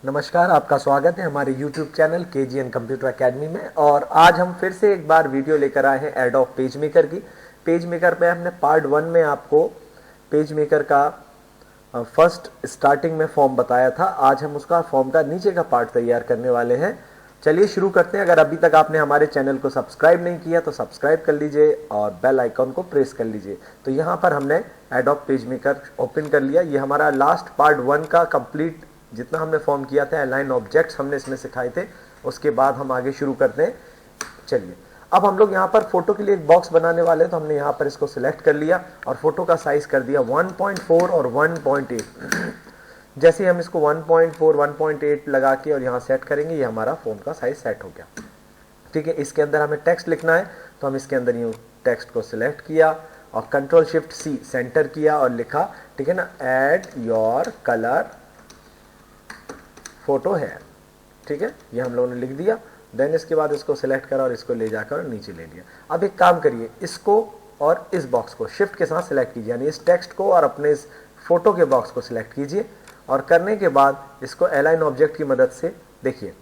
नमस्कार, आपका स्वागत है हमारे YouTube channel KGN computer academy में। और आज हम फिर से एक बार वीडियो लेकर आए हैं एडोब पेज मेकर की। पेज मेकर पे हमने पार्ट 1 में आपको पेज मेकर का फर्स्ट स्टार्टिंग में फॉर्म बताया था। आज हम उसका फॉर्म का नीचे का पार्ट तैयार करने वाले हैं। चलिए शुरू करते हैं। अगर अभी तक आपने हमारे चैनल को सब्सक्राइब नहीं किया तो सब्सक्राइब कर लीजिए और बेल आइकॉन को प्रेस कर लीजिए। तो यहाँ पर हमने एडोब पेज मेकर ओपन कर लिया। ये हमारा लास्ट पार्ट 1 का कंप्लीट जितना हमने फॉर्म किया था, अलाइन ऑब्जेक्ट्स हमने इसमें सिखाए थे। उसके बाद हम आगे शुरू करते हैं। चलिए अब हम लोग यहाँ पर फोटो के लिए एक बॉक्स बनाने वाले हैं, तो हमने यहाँ पर इसको सिलेक्ट कर लिया और फोटो का साइज कर दिया 1.4 और 1.8। जैसे ही हम इसको 1.4 1.8 लगा के और यहाँ सेट करेंगे, ये हमारा फोन का साइज सेट हो गया। ठीक है, इसके अंदर हमें टेक्स्ट लिखना है, तो हम इसके अंदर यूँ टेक्स्ट को सिलेक्ट किया और कंट्रोल शिफ्ट सी सेंटर किया और लिखा, ठीक है ना, ऐड योर कलर फोटो है। ठीक है, ये हम लोगों ने लिख दिया। देन इसके बाद इसको सिलेक्ट करा और इसको ले जाकर और नीचे ले लिया। अब एक काम करिए, इसको और इस बॉक्स को शिफ्ट के साथ सिलेक्ट कीजिए, यानी इस टेक्स्ट को और अपने इस फोटो के बॉक्स को सिलेक्ट कीजिए। और करने के बाद इसको अलाइन ऑब्जेक्ट की मदद से देखिए,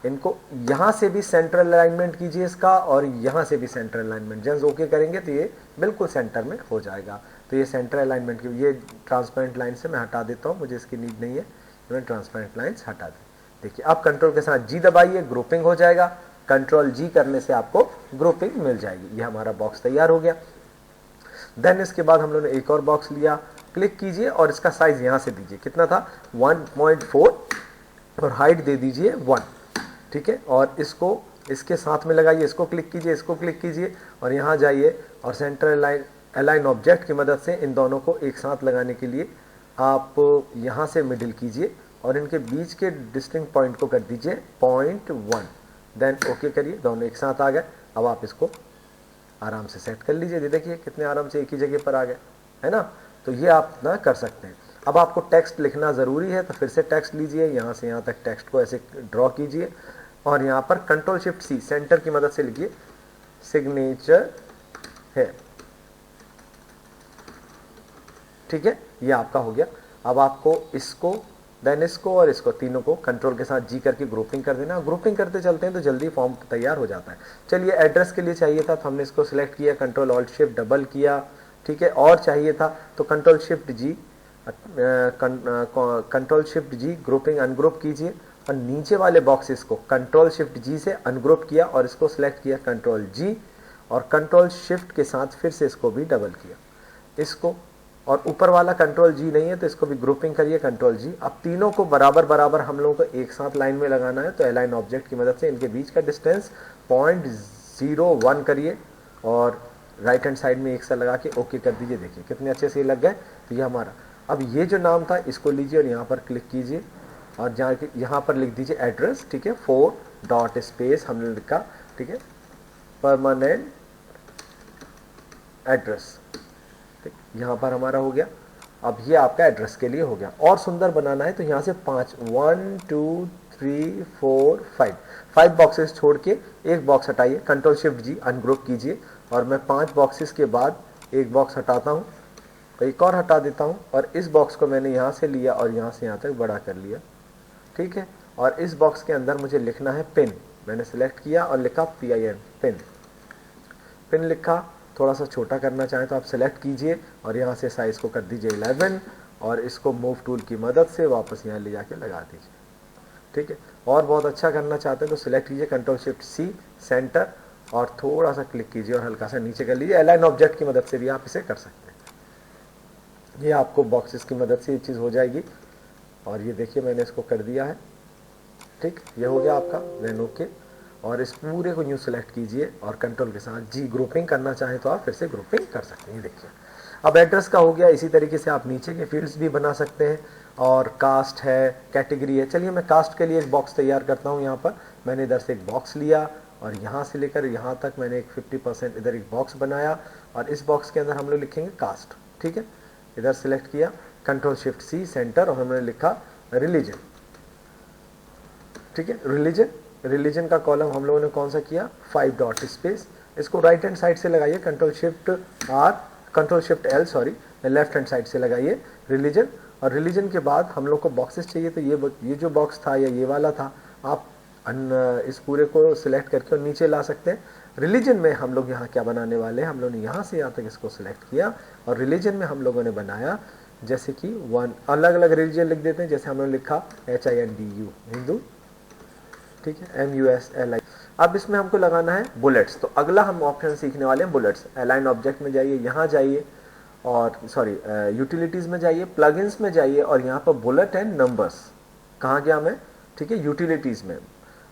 इनको यहाँ से भी सेंट्रल अलाइनमेंट कीजिए इसका, और यहाँ से भी सेंट्रल अलाइनमेंट। जब ओके करेंगे तो ये बिल्कुल सेंटर में हो जाएगा। तो ये सेंट्रल अलाइनमेंट की, ये ट्रांसपेरेंट लाइन से मैं हटा देता हूँ, मुझे इसकी नीड नहीं है, मैंने ट्रांसपेरेंट लाइन्स हटा दी। देखिए अब कंट्रोल के साथ जी दबाइए, ग्रुपिंग हो जाएगा। कंट्रोल जी करने से आपको ग्रुपिंग मिल जाएगी। ये हमारा बॉक्स तैयार हो गया। देन इसके बाद हम लोगों ने एक और बॉक्स लिया, क्लिक कीजिए और इसका साइज यहां से दीजिए, कितना था 1.4 और हाइट दे दीजिए 1। ठीक है, और इसको इसके साथ में लगाइए, इसको क्लिक कीजिए, इसको क्लिक कीजिए और यहाँ जाइए और सेंटर अलाइन ऑब्जेक्ट की मदद से इन दोनों को एक साथ लगाने के लिए आप यहाँ से मिडिल कीजिए और इनके बीच के डिस्टिंक्ट पॉइंट को कर दीजिए 0.1। देन ओके करिए, दोनों एक साथ आ गए। अब आप इसको आराम से सेट कर लीजिए। देखिए कितने आराम से एक ही जगह पर आ गए, है ना। तो ये आप ना कर सकते हैं। अब आपको टेक्स्ट लिखना ज़रूरी है, तो फिर से टेक्स्ट लीजिए, यहाँ से यहाँ तक टेक्स्ट को ऐसे ड्रॉ कीजिए और यहाँ पर कंट्रोल शिफ्ट सी सेंटर की मदद से लिखिए सिग्नेचर है। ठीक है, ये आपका हो गया। अब आपको इसको, देन इसको और इसको तीनों को कंट्रोल के साथ जी करके ग्रुपिंग कर देना। ग्रुपिंग करते चलते हैं तो जल्दी फॉर्म तैयार हो जाता है। चलिए एड्रेस के लिए चाहिए था तो हमने इसको सिलेक्ट किया, कंट्रोल ऑल्ट शिफ्ट डबल किया। ठीक है, और चाहिए था तो कंट्रोल शिफ्ट जी ग्रुपिंग अनग्रुप कीजिए और नीचे वाले बॉक्सेस को कंट्रोल शिफ्ट जी से अनग्रुप किया और इसको सिलेक्ट किया कंट्रोल जी और कंट्रोल शिफ्ट के साथ फिर से इसको भी डबल किया इसको, और ऊपर वाला कंट्रोल जी नहीं है तो इसको भी ग्रुपिंग करिए कंट्रोल जी। अब तीनों को बराबर बराबर हम लोगों को एक साथ लाइन में लगाना है, तो अलाइन ऑब्जेक्ट की मदद से इनके बीच का डिस्टेंस 0.01 करिए और राइट हैंड साइड में एक साथ लगा के ओके कर दीजिए। देखिए कितने अच्छे से लग गए। तो ये हमारा, अब ये जो नाम था इसको लीजिए और यहाँ पर क्लिक कीजिए और यहाँ पर लिख दीजिए एड्रेस। ठीक है, 4 डॉट स्पेस हमने लिखा, ठीक है, परमानेंट एड्रेस। यहाँ पर हमारा हो गया। अब ये आपका एड्रेस के लिए हो गया। और सुंदर बनाना है तो यहाँ से 5 1 2 3 4 5 बॉक्सेस छोड़ के एक बॉक्स हटाइए, कंट्रोल शिफ्ट जी अनग्रुप कीजिए और मैं 5 बॉक्सेस के बाद एक बॉक्स हटाता हूँ, एक और हटा देता हूँ और इस बॉक्स को मैंने यहाँ से लिया और यहाँ से यहाँ तक बड़ा कर लिया। ठीक है, और इस बॉक्स के अंदर मुझे लिखना है पिन। मैंने सिलेक्ट किया और लिखा PIN, पिन लिखा। थोड़ा सा छोटा करना चाहें तो आप सिलेक्ट कीजिए और यहाँ से साइज को कर दीजिए 11 और इसको मूव टूल की मदद से वापस यहाँ ले जाके लगा दीजिए। ठीक है, और बहुत अच्छा करना चाहते हैं तो सिलेक्ट कीजिए कंट्रोल शिफ्ट सी सेंटर और थोड़ा सा क्लिक कीजिए और हल्का सा नीचे कर लीजिए। अलाइन ऑब्जेक्ट की मदद से भी आप इसे कर सकते हैं। ये आपको बॉक्सेस की मदद से ये चीज़ हो जाएगी। और ये देखिए मैंने इसको कर दिया है। ठीक, ये हो गया आपका। देन ओके, और इस पूरे को न्यू सेलेक्ट कीजिए और कंट्रोल के साथ जी ग्रुपिंग करना चाहें तो आप फिर से ग्रुपिंग कर सकते हैं। देखिए अब एड्रेस का हो गया। इसी तरीके से आप नीचे के फील्ड्स भी बना सकते हैं और कास्ट है, कैटेगरी है। चलिए मैं कास्ट के लिए एक बॉक्स तैयार करता हूँ। यहाँ पर मैंने इधर से एक बॉक्स लिया और यहाँ से लेकर यहाँ तक मैंने एक 50% इधर एक बॉक्स बनाया और इस बॉक्स के अंदर हम लोग लिखेंगे कास्ट। ठीक है, इधर सिलेक्ट किया, कंट्रोल शिफ्ट सी सेंटर और हमने लिखा रिलीजन। ठीक है, रिलीजन का कॉलम हम लोगों ने कौन सा किया, 5 डॉट स्पेस। इसको राइट हैंड साइड से लगाइए, control shift L, left hand side से लगाइए रिलीजन और रिलीजन के बाद हम लोग को बॉक्सेस चाहिए, तो ये जो बॉक्स था या ये वाला था, आप इस पूरे को सिलेक्ट करके और नीचे ला सकते हैं। रिलीजन में हम लोग यहाँ क्या बनाने वाले हैं, हम लोगों ने यहाँ से यहाँ तक इसको सिलेक्ट किया और रिलीजन में हम लोगों ने बनाया जैसे कि वन अलग अलग रिलीजन लिख देते हैं, जैसे हमने लिखा HINDU हिंदू, ठीक है, MUSLI। अब इसमें हमको लगाना है बुलेट्स। तो अगला हम ऑप्शन सीखने वाले हैं बुलेट्स। अलाइन ऑब्जेक्ट में जाइए, यहाँ जाइए और सॉरी यूटिलिटीज़ में जाइए, प्लगइन्स में जाइए और यहाँ पर बुलेट एंड नंबर्स, कहाँ गया मैं, ठीक है, यूटिलिटीज़ में।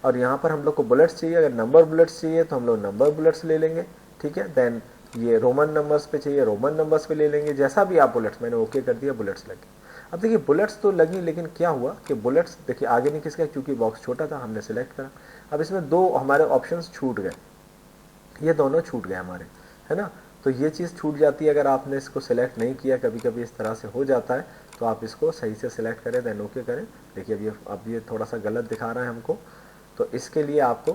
और यहाँ पर हम लोग को बुलेट्स चाहिए, अगर नंबर बुलेट्स चाहिए तो हम लोग नंबर बुलेट्स ले लेंगे, ठीक है। देन ये रोमन नंबर्स पे चाहिए, रोमन नंबर्स पे ले लेंगे, जैसा भी आप बुलेट्स, मैंने ओके कर दिया, बुलेट्स लगे। अब देखिए बुलेट्स तो लगी, लेकिन क्या हुआ कि बुलेट्स देखिए आगे नहीं खिसका क्योंकि बॉक्स छोटा था, हमने सिलेक्ट करा। अब इसमें दो हमारे ऑप्शंस छूट गए, ये दोनों छूट गए हमारे, है ना। तो ये चीज़ छूट जाती है अगर आपने इसको सिलेक्ट नहीं किया, कभी कभी इस तरह से हो जाता है, तो आप इसको सही से सिलेक्ट करें, देन ओके करें। देखिए अब ये थोड़ा सा गलत दिखा रहा है हमको, तो इसके लिए आपको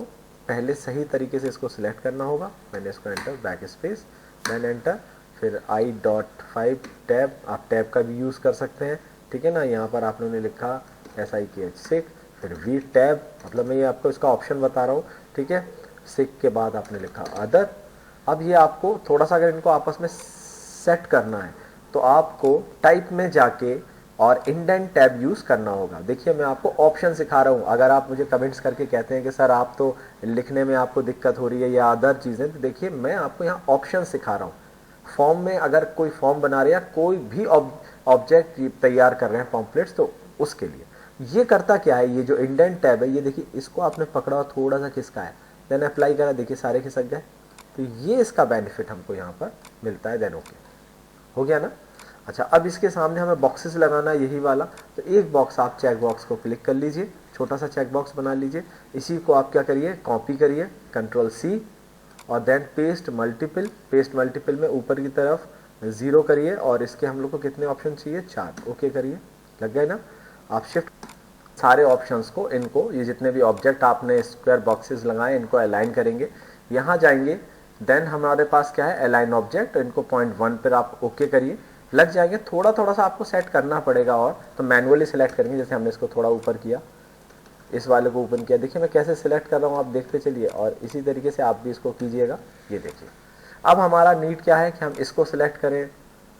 पहले सही तरीके से इसको सिलेक्ट करना होगा। मैंने इसको enter, backspace, then enter, फिर I.5 टैब, आप टैब का भी यूज़ कर सकते हैं, ठीक है ना। यहाँ पर आप लोगों ने लिखा SIKH6, फिर V टैब, मतलब मैं ये आपको इसका ऑप्शन बता रहा हूँ, ठीक है। सिक के बाद आपने लिखा अदर। अब ये आपको थोड़ा सा अगर इनको आपस में सेट करना है तो आपको टाइप में जाके और इंडेंट टैब यूज़ करना होगा। देखिए मैं आपको ऑप्शन सिखा रहा हूँ, अगर आप मुझे कमेंट्स करके कहते हैं कि सर आप तो लिखने में आपको दिक्कत हो रही है या अदर चीज़ें, तो देखिए मैं आपको यहाँ ऑप्शन सिखा रहा हूँ। फॉर्म में अगर कोई फॉर्म बना रहे हैं, कोई भी ऑब्जेक्ट तैयार कर रहे हैं पॉम्पलेट्स, तो उसके लिए ये करता क्या है, ये जो इंडेंट टैब है, ये देखिए इसको आपने पकड़ा और थोड़ा सा खिसका है, देन अप्लाई करा, देखिए सारे खिसक गए। तो ये इसका बेनिफिट हमको यहाँ पर मिलता है। देन ओके हो गया ना। अच्छा, अब इसके सामने हमें बॉक्सेस लगाना है, यही वाला। तो एक बॉक्स आप चेक बॉक्स को क्लिक कर लीजिए, छोटा सा चेक बॉक्स बना लीजिए। इसी को आप क्या करिए, कॉपी करिए, Ctrl+C और देन पेस्ट मल्टीपल में ऊपर की तरफ 0 करिए और इसके हम लोग को कितने ऑप्शन चाहिए, 4। ओके करिए, लग गए ना। आप शिफ्ट सारे ऑप्शंस को, इनको, ये जितने भी ऑब्जेक्ट आपने स्क्वायर बॉक्सेस लगाए, इनको अलाइन करेंगे। यहाँ जाएंगे, देन हमारे पास क्या है, अलाइन ऑब्जेक्ट, इनको पॉइंट 1 पर आप ओके करिए, लग जाएंगे। थोड़ा सा आपको सेट करना पड़ेगा, और तो मैनुअली सिलेक्ट करेंगे, जैसे हमने इसको थोड़ा ऊपर किया, इस वाले को ऊपर किया। देखिए मैं कैसे सिलेक्ट कर रहा हूँ, आप देखते चलिए, और इसी तरीके से आप भी इसको कीजिएगा। ये देखिए अब हमारा नीड क्या है कि हम इसको सिलेक्ट करें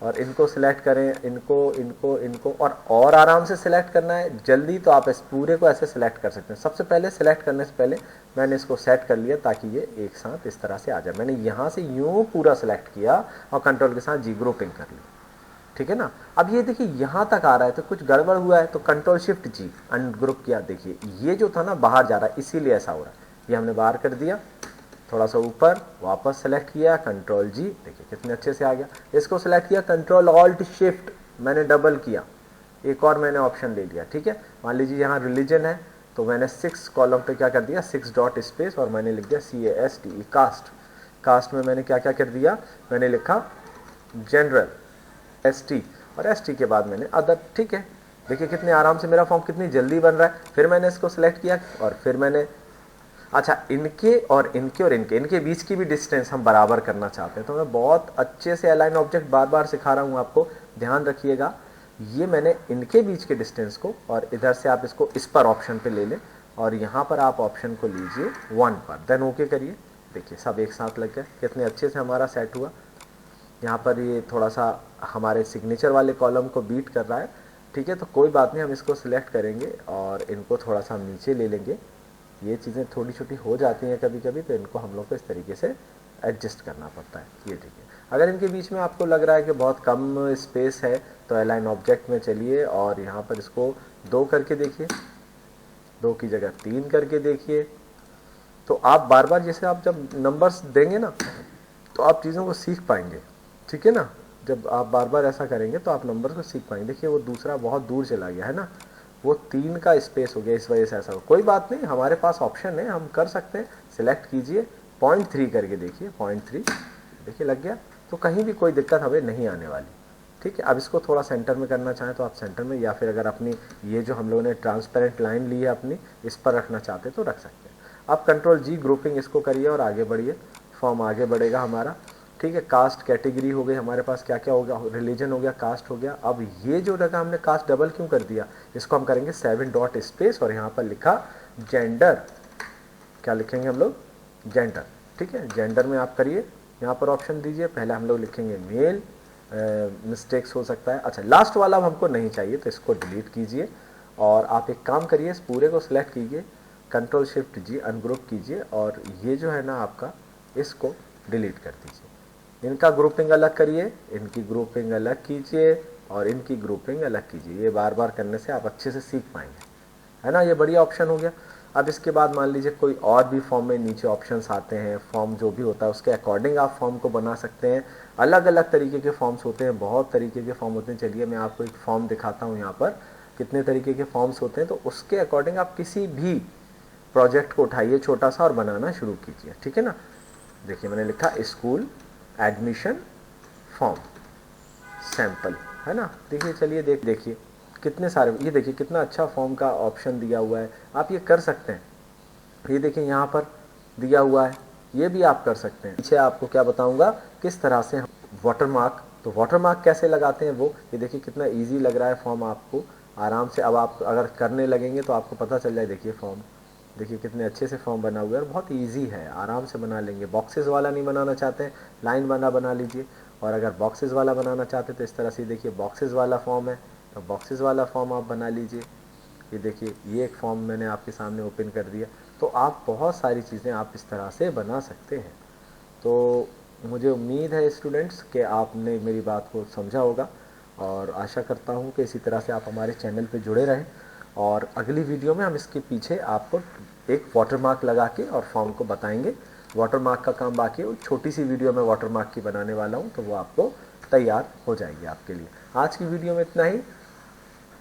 और इनको सिलेक्ट करें, इनको और आराम से सिलेक्ट करना है जल्दी, तो आप इस पूरे को ऐसे सिलेक्ट कर सकते हैं। सबसे पहले सिलेक्ट करने से पहले मैंने इसको सेट कर लिया ताकि ये एक साथ इस तरह से आ जाए। मैंने यहाँ से यूँ पूरा सिलेक्ट किया और कंट्रोल के साथ जी ग्रुपिंग कर ली, ठीक है ना। अब ये देखिए यहाँ तक आ रहा है तो कुछ गड़बड़ हुआ है, तो Ctrl+Shift+G अनग्रुप किया। देखिए ये जो था ना बाहर जा रहा है, इसीलिए ऐसा हो रहा है। ये हमने बाहर कर दिया, थोड़ा सा ऊपर वापस सेलेक्ट किया, Ctrl+G, देखिए कितने अच्छे से आ गया। इसको सेलेक्ट किया, Ctrl+Alt+Shift, मैंने डबल किया, एक और मैंने ऑप्शन ले लिया, ठीक है। मान लीजिए यहाँ रिलीजन है, तो मैंने 6 कॉलम पे क्या कर दिया, 6 डॉट स्पेस और मैंने लिख दिया CAST, कास्ट में मैंने क्या क्या कर दिया, मैंने लिखा जनरल ST और ST के बाद मैंने अदर, ठीक है। देखिए कितने आराम से मेरा फॉर्म कितनी जल्दी बन रहा है। फिर मैंने इसको सिलेक्ट किया और फिर मैंने, अच्छा इनके इनके बीच की भी डिस्टेंस हम बराबर करना चाहते हैं, तो मैं बहुत अच्छे से अलाइन ऑब्जेक्ट बार बार सिखा रहा हूँ आपको, ध्यान रखिएगा। ये मैंने इनके बीच के डिस्टेंस को, और इधर से आप इसको इस पर ऑप्शन पे ले लें और यहाँ पर आप ऑप्शन को लीजिए 1 पर, देन ओके करिए। देखिए सब एक साथ लग गए, कितने अच्छे से हमारा सेट हुआ। यहाँ पर ये थोड़ा सा हमारे सिग्नेचर वाले कॉलम को बीट कर रहा है, ठीक है, तो कोई बात नहीं, हम इसको सिलेक्ट करेंगे और इनको थोड़ा सा हम नीचे ले लेंगे। ये चीज़ें थोड़ी छोटी हो जाती हैं कभी कभी, तो इनको हम लोग को इस तरीके से एडजस्ट करना पड़ता है। ये ठीक है। अगर इनके बीच में आपको लग रहा है कि बहुत कम स्पेस है, तो अलाइन ऑब्जेक्ट में चलिए और यहाँ पर इसको 2 करके देखिए, 2 की जगह 3 करके देखिए। तो आप बार बार जैसे आप जब नंबर्स देंगे ना, तो आप चीज़ों को सीख पाएंगे, ठीक है ना। जब आप बार बार ऐसा करेंगे तो आप नंबर को सीख पाएंगे। देखिए वो दूसरा बहुत दूर चला गया है ना, वो 3 का स्पेस हो गया, इस वजह से ऐसा हो। कोई बात नहीं, हमारे पास ऑप्शन है, हम कर सकते हैं। सिलेक्ट कीजिए, 0.3 करके देखिए, 0.3 देखिए लग गया, तो कहीं भी कोई दिक्कत हमें नहीं आने वाली, ठीक है। अब इसको थोड़ा सेंटर में करना चाहें तो आप सेंटर में, या फिर अगर अपनी ये जो हम लोगों ने ट्रांसपेरेंट लाइन ली है अपनी, इस पर रखना चाहते तो रख सकते हैं। आप Ctrl+G ग्रुपिंग इसको करिए और आगे बढ़िए, फॉर्म आगे बढ़ेगा हमारा। ठीक है, कास्ट कैटेगरी हो गई हमारे पास, क्या क्या हो गया, रिलीजन हो गया, कास्ट हो गया। अब ये जो जगह हमने कास्ट डबल क्यों कर दिया, इसको हम करेंगे 7 डॉट स्पेस और यहाँ पर लिखा जेंडर। क्या लिखेंगे हम लोग, जेंडर। ठीक है, जेंडर में आप करिए, यहाँ पर ऑप्शन दीजिए, पहले हम लोग लिखेंगे मेल, मिस्टेक्स हो सकता है। अच्छा, लास्ट वाला अब हमको नहीं चाहिए तो इसको डिलीट कीजिए और आप एक काम करिए, इस पूरे को सिलेक्ट कीजिए, कंट्रोल शिफ्ट जी अनग्रुप कीजिए और ये जो है ना आपका, इसको डिलीट कर दीजिए। इनका ग्रुपिंग अलग करिए, इनकी ग्रुपिंग अलग कीजिए और इनकी ग्रुपिंग अलग कीजिए। ये बार बार करने से आप अच्छे से सीख पाएंगे, है ना। ये बढ़िया ऑप्शन हो गया। अब इसके बाद मान लीजिए कोई और भी फॉर्म में नीचे ऑप्शंस आते हैं, फॉर्म जो भी होता है उसके अकॉर्डिंग आप फॉर्म को बना सकते हैं। अलग अलग तरीके के फॉर्म्स होते हैं, बहुत तरीके के फॉर्म होते हैं। चलिए मैं आपको एक फॉर्म दिखाता हूँ यहाँ पर, कितने तरीके के फॉर्म्स होते हैं, तो उसके अकॉर्डिंग आप किसी भी प्रोजेक्ट को उठाइए छोटा सा और बनाना शुरू कीजिए। ठीक है ना, देखिए मैंने लिखा स्कूल एडमिशन फॉर्म सैंपल, है ना। देखिए, चलिए देखिए कितने सारे, ये देखिए कितना अच्छा फॉर्म का ऑप्शन दिया हुआ है, आप ये कर सकते हैं। ये देखिए यहाँ पर दिया हुआ है, ये भी आप कर सकते हैं। पीछे आपको क्या बताऊंगा किस तरह से वाटरमार्क, तो वाटरमार्क कैसे लगाते हैं वो, ये देखिए कितना इजी लग रहा है फॉर्म आपको, आराम से अब आप अगर करने लगेंगे तो आपको पता चल जाए। देखिए फॉर्म, देखिए कितने अच्छे से फॉर्म बना हुआ है और बहुत इजी है, आराम से बना लेंगे। बॉक्सेस वाला नहीं बनाना चाहते हैं, लाइन बना लीजिए, और अगर बॉक्सेस वाला बनाना चाहते हैं तो इस तरह से देखिए बॉक्सेस वाला फॉर्म है, तो बॉक्सेस वाला फॉर्म आप बना लीजिए। ये देखिए ये एक फॉर्म मैंने आपके सामने ओपन कर दिया, तो आप बहुत सारी चीज़ें आप इस तरह से बना सकते हैं। तो मुझे उम्मीद है स्टूडेंट्स कि आपने मेरी बात को समझा होगा और आशा करता हूँ कि इसी तरह से आप हमारे चैनल पे जुड़े रहें और अगली वीडियो में हम इसके पीछे आपको एक वाटरमार्क लगा के और फॉर्म को बताएंगे। वाटरमार्क का काम बाकी है, छोटी सी वीडियो में वाटरमार्क की बनाने वाला हूँ, तो वो आपको तैयार हो जाएगी आपके लिए। आज की वीडियो में इतना ही,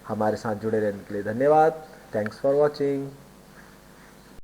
हमारे साथ जुड़े रहने के लिए धन्यवाद। Thanks for watching.